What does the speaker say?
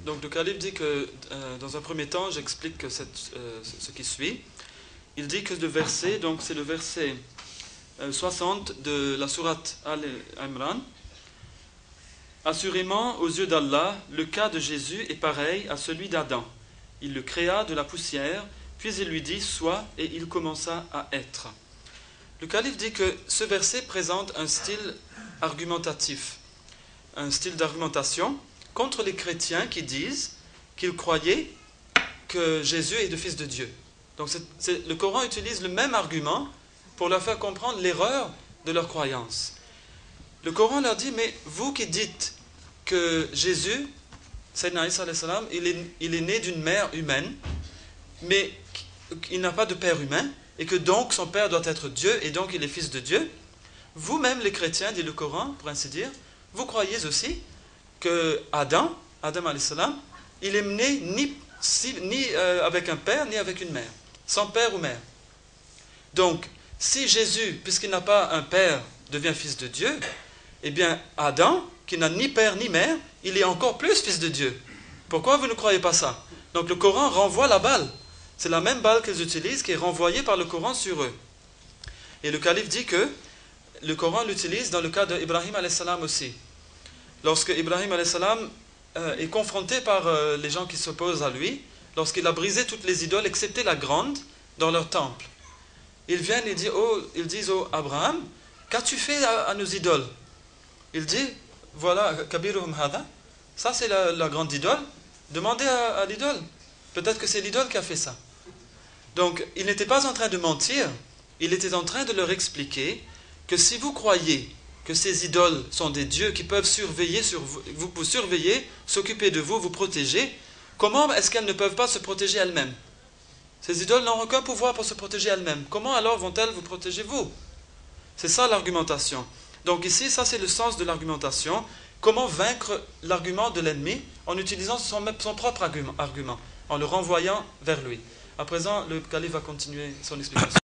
Donc le calife dit que, dans un premier temps, j'explique que ce qui suit. Il dit que le verset, donc c'est le verset 60 de la sourate Al-Imran. Assurément, aux yeux d'Allah, le cas de Jésus est pareil à celui d'Adam. Il le créa de la poussière, puis il lui dit « sois » et il commença à être. Le calife dit que ce verset présente un style argumentatif, un style d'argumentation contre les chrétiens qui disent qu'ils croyaient que Jésus est le Fils de Dieu. Donc le Coran utilise le même argument pour leur faire comprendre l'erreur de leur croyance. Le Coran leur dit, mais vous qui dites que Jésus, Sayyidina Isa alayhi salam, il est né d'une mère humaine, mais il n'a pas de père humain, et que donc son père doit être Dieu, et donc il est fils de Dieu. Vous-même les chrétiens, dit le Coran, pour ainsi dire, vous croyez aussi que Adam alayhi salam, il est né ni avec un père, ni avec une mère, sans père ou mère. Donc, si Jésus, puisqu'il n'a pas un père, devient fils de Dieu, eh bien, Adam, qui n'a ni père ni mère, il est encore plus fils de Dieu. Pourquoi vous ne croyez pas ça? Donc le Coran renvoie la balle. C'est la même balle qu'ils utilisent qui est renvoyée par le Coran sur eux. Et le calife dit que le Coran l'utilise dans le cas d'Ibrahim alayhi salam aussi. Lorsque Ibrahim alayhi salam est confronté par les gens qui s'opposent à lui, lorsqu'il a brisé toutes les idoles, excepté la grande, dans leur temple. Ils viennent et disent « Oh Abraham, qu'as-tu fait à nos idoles ?» Il dit « Voilà, kabiruhum hada, ça c'est la grande idole, demandez à l'idole. Peut-être que c'est l'idole qui a fait ça. » Donc, il n'était pas en train de mentir, il était en train de leur expliquer que si vous croyez que ces idoles sont des dieux qui peuvent surveiller sur vous surveiller, s'occuper de vous, vous protéger, comment est-ce qu'elles ne peuvent pas se protéger elles-mêmes? Ces idoles n'ont aucun pouvoir pour se protéger elles-mêmes. Comment alors vont-elles vous protéger vous? C'est ça l'argumentation. Donc ici, ça c'est le sens de l'argumentation. Comment vaincre l'argument de l'ennemi en utilisant son propre argument, en le renvoyant vers lui. À présent, le calife va continuer son explication.